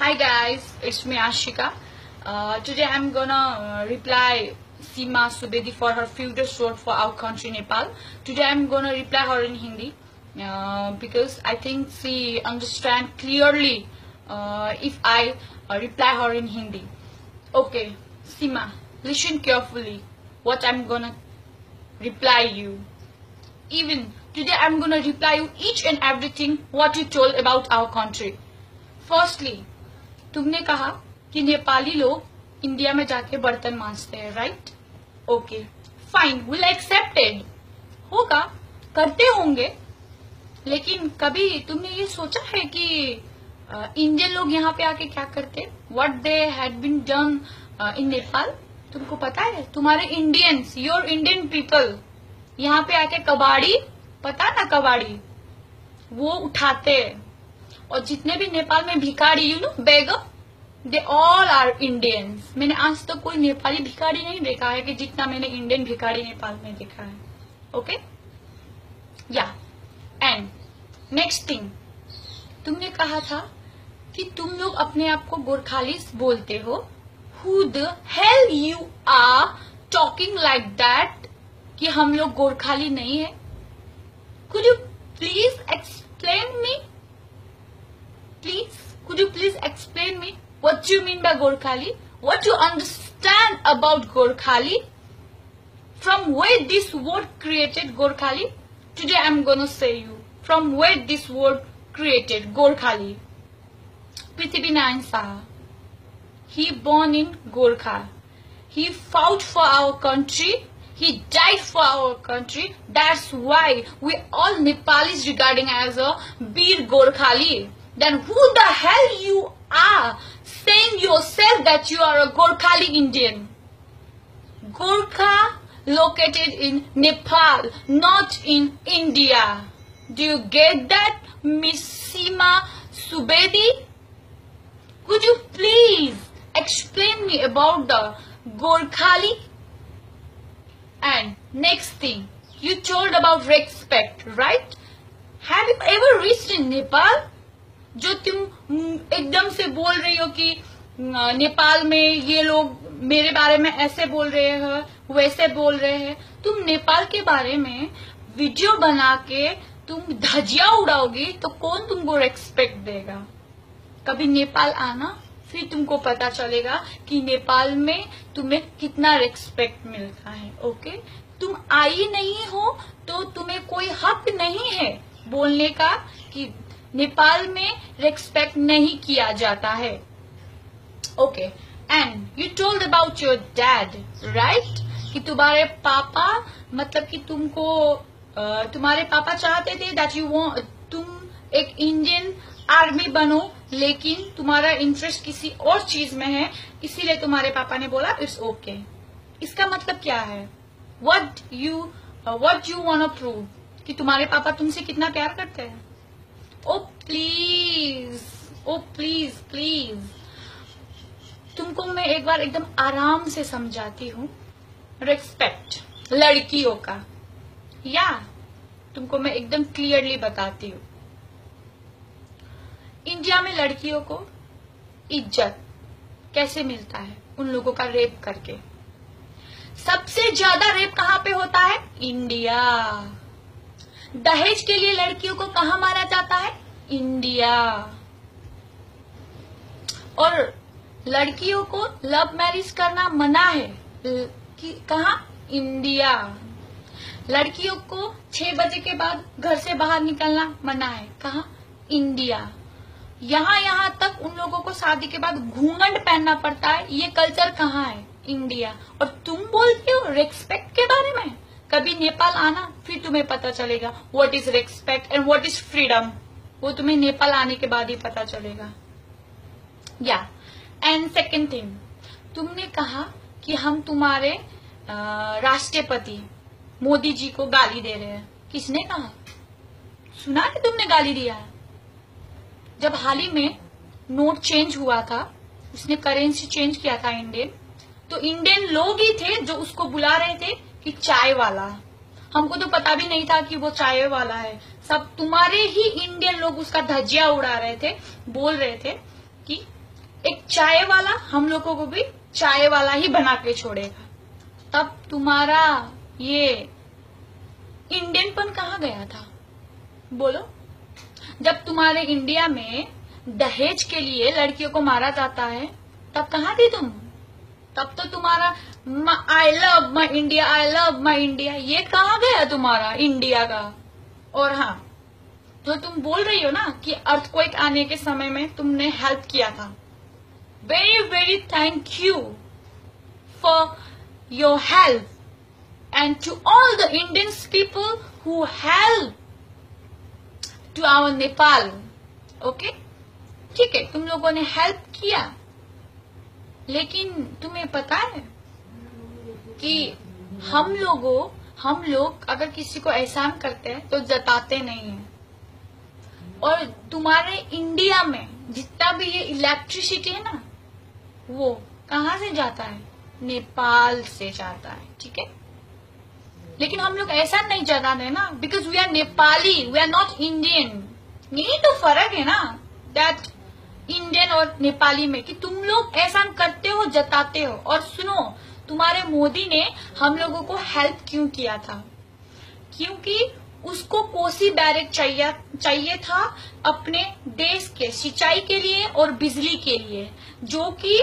Hi guys, it's me Ashika. Today I'm gonna reply Seema Subedi for her fewest word for our country Nepal. Today I'm gonna reply her in Hindi because I think she understand clearly if I reply her in Hindi. Okay, Seema, listen carefully what I'm gonna reply you. Even today I'm gonna reply you each and everything what you told about our country. Firstly, तुमने कहा कि नेपाली लोग India में जाके बर्तन मांजते हैं, right? Okay fine, will accepted, होगा, करते होंगे, लेकिन कभी तुमने ये सोचा है कि इंडियन लोग यहाँ पे आके क्या करते? What they had been done in Nepal? तुमको पता है? तुम्हारे इंडियंस, योर इंडियन पीपल यहाँ पे आके कबाड़ी, पता ना कबाड़ी, वो उठाते हैं। और जितने भी नेपाल में भिखारी, you know, beggar, they all are Indians. मैंने आज तक कोई नेपाली भिखारी नहीं देखा है कि जितना मैंने इंडियन भिखारी नेपाल में देखा है। ओके या एंड नेक्स्ट थिंग, तुमने कहा था कि तुम लोग अपने आप को गोरखालीस बोलते हो। Who the hell you are talking like that कि हम लोग गोरखाली नहीं है? Could you please explain me? Please, could you please explain me what you mean by Gorkhali? What you understand about Gorkhali? From where this word created Gorkhali? Today I'm gonna say you from where this word created Gorkhali. Prithviraj Saha. He born in Gorkha. He fought for our country. He died for our country. That's why we all Nepalis regarding as a Bir Gorkhali. Then who the hell you are saying yourself that you are a Gorkhali Indian? Gorkha located in Nepal, not in India. Do you get that, Miss Seema Subedi? Could you please explain me about the Gorkhali? And next thing, you told about respect, right? Have you ever reached in Nepal? जो तुम एकदम से बोल रही हो कि नेपाल में ये लोग मेरे बारे में ऐसे बोल रहे हैं, वैसे बोल रहे हैं। तुम नेपाल के बारे में वीडियो बना के तुम धजिया उड़ाओगी तो कौन तुमको रेस्पेक्ट देगा? कभी नेपाल आना, फिर तुमको पता चलेगा कि नेपाल में तुम्हें कितना रेस्पेक्ट मिलता है। ओके, तुम आई नहीं हो तो तुम्हें कोई हक नहीं है बोलने का कि नेपाल में रेस्पेक्ट नहीं किया जाता है। Okay, and you told about your dad, right? कि तुम्हारे पापा, मतलब कि तुमको तुम्हारे पापा चाहते थे दैट यू वांट, तुम एक इंडियन आर्मी बनो, लेकिन तुम्हारा इंटरेस्ट किसी और चीज में है, इसीलिए तुम्हारे पापा ने बोला इट्स ओके। इसका मतलब क्या है? What you want to prove कि तुम्हारे पापा तुमसे कितना प्यार करते हैं? Oh please, oh please please, तुमको मैं एक बार एकदम आराम से समझाती हूँ। रेस्पेक्ट लड़कियों का, या तुमको मैं एकदम क्लियरली बताती हूँ। इंडिया में लड़कियों को इज्जत कैसे मिलता है? उन लोगों का रेप करके। सबसे ज्यादा रेप कहाँ पे होता है? इंडिया। दहेज के लिए लड़कियों को कहाँ मारा जाता है? इंडिया। और लड़कियों को लव मैरिज करना मना है कि कहाँ? इंडिया। लड़कियों को 6 बजे के बाद घर से बाहर निकलना मना है, कहाँ? इंडिया। यहाँ तक उन लोगों को शादी के बाद घूंघट पहनना पड़ता है, ये कल्चर कहाँ है? इंडिया। और तुम बोलते हो रेस्पेक्ट के बारे में? कभी नेपाल आना, फिर तुम्हें पता चलेगा what is respect and what is freedom. वो तुम्हें नेपाल आने के बाद ही पता चलेगा। या एंड सेकेंड थिंग, तुमने कहा कि हम तुम्हारे राष्ट्रपति मोदी जी को गाली दे रहे हैं। किसने कहा? सुना है तुमने गाली दिया है? जब हाल ही में नोट चेंज हुआ था, उसने करेंसी चेंज किया था इंडियन, तो इंडियन लोग ही थे जो उसको बुला रहे थे कि चाय वाला। हमको तो पता भी नहीं था कि वो चाय वाला है। सब तुम्हारे ही इंडियन लोग उसका धज्जिया उड़ा रहे थे, बोल रहे थे कि एक चाय वाला हम लोगों को भी चाय वाला ही बना के छोड़ेगा। तब तुम्हारा ये इंडियनपन कहाँ गया था? बोलो। जब तुम्हारे इंडिया में दहेज के लिए लड़कियों को मारा जाता है, तब कहाँ थी तुम? तब तो तुम्हारा I love my India, I love my India, ये कहाँ गया तुम्हारा इंडिया का? और हाँ, जो तुम बोल रही हो ना कि अर्थक्वेक आने के समय में तुमने हेल्प किया था, very very thank you for your help and to all the Indian people who help to our Nepal. Okay, ठीक है, तुम लोगों ने हेल्प किया, लेकिन तुम्हें पता है कि हम लोग अगर किसी को एहसान करते हैं तो जताते नहीं हैं। और तुम्हारे इंडिया में जितना भी ये इलेक्ट्रिसिटी है ना, वो कहाँ से जाता है? नेपाल से जाता है, ठीक है। लेकिन हम लोग ऐसा नहीं जताते ना, because we are Nepali, we are not Indian. यही तो फर्क है ना, दैट इंडियन और नेपाली में, कि तुम लोग एहसान करते हो, जताते हो। और सुनो, तुम्हारे मोदी ने हम लोगों को हेल्प क्यों किया था? क्योंकि उसको कोसी बैरक चाहिए था अपने देश के सिंचाई के लिए और बिजली के लिए, जो कि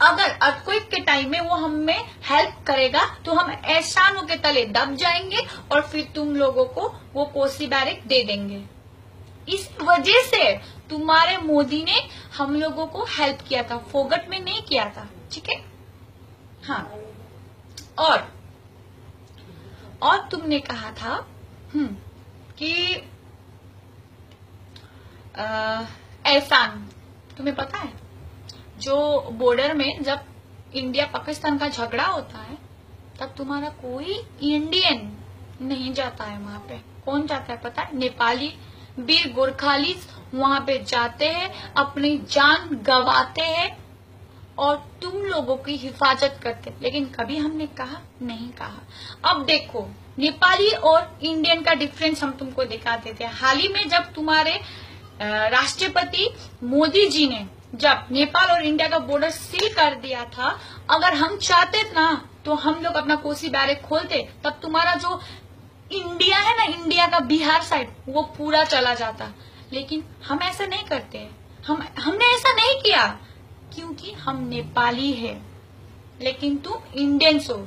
अगर अर्थक्वेक के टाइम में वो हमें हेल्प करेगा तो हम एहसानों के तले दब जाएंगे और फिर तुम लोगों को वो कोसी बैरक दे देंगे। इस वजह से तुम्हारे मोदी ने हम लोगों को हेल्प किया था, फोगट में नहीं किया था, ठीक है। हाँ, और तुमने कहा था कि एहसान, तुम्हें पता है जो बॉर्डर में जब इंडिया पाकिस्तान का झगड़ा होता है, तब तुम्हारा कोई इंडियन नहीं जाता है वहां पे। कौन जाता है पता है? नेपाली वीर गोरखालीस वहां पे जाते हैं, अपनी जान गंवाते हैं और तुम लोगों की हिफाजत करते। लेकिन कभी हमने कहा नहीं कहा। अब देखो, नेपाली और इंडियन का डिफरेंस हम तुमको दिखाते थे। हाल ही में जब तुम्हारे राष्ट्रपति मोदी जी ने जब नेपाल और इंडिया का बॉर्डर सील कर दिया था, अगर हम चाहते ना तो हम लोग अपना कोसी बैरक खोलते, तब तुम्हारा जो इंडिया है ना, इंडिया का बिहार साइड, वो पूरा चला जाता। लेकिन हम ऐसा नहीं करते, हमने ऐसा नहीं किया क्योंकि हम नेपाली है, लेकिन तुम इंडियंस हो।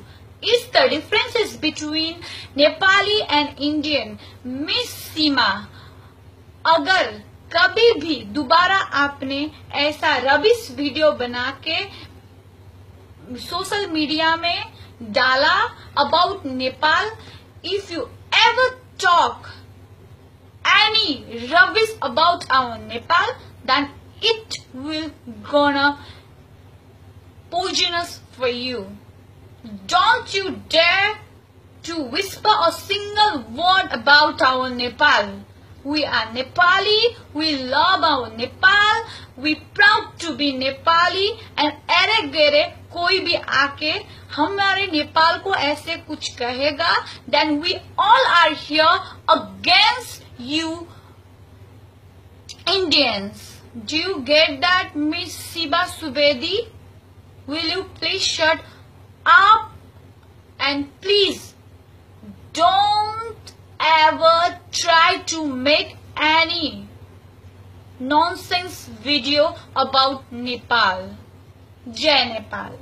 Is the differences between Nepali and Indian. Miss Seema, अगर कभी भी दोबारा आपने ऐसा रबिश वीडियो बना के सोशल मीडिया में डाला about Nepal, if you ever talk any rubbish about our Nepal, then it will gonna poisonous for you. Don't you dare to whisper a single word about our Nepal. We are Nepali, we love our Nepal, we proud to be Nepali, and अरे गेरे कोई भी आके हमारे नेपाल को ऐसे कुछ कहेगा, then we all are here against you Indians. Do you get that, Miss Siba Subedi? Will you please shut up and please don't ever try to make any nonsense video about Nepal. Jai Nepal.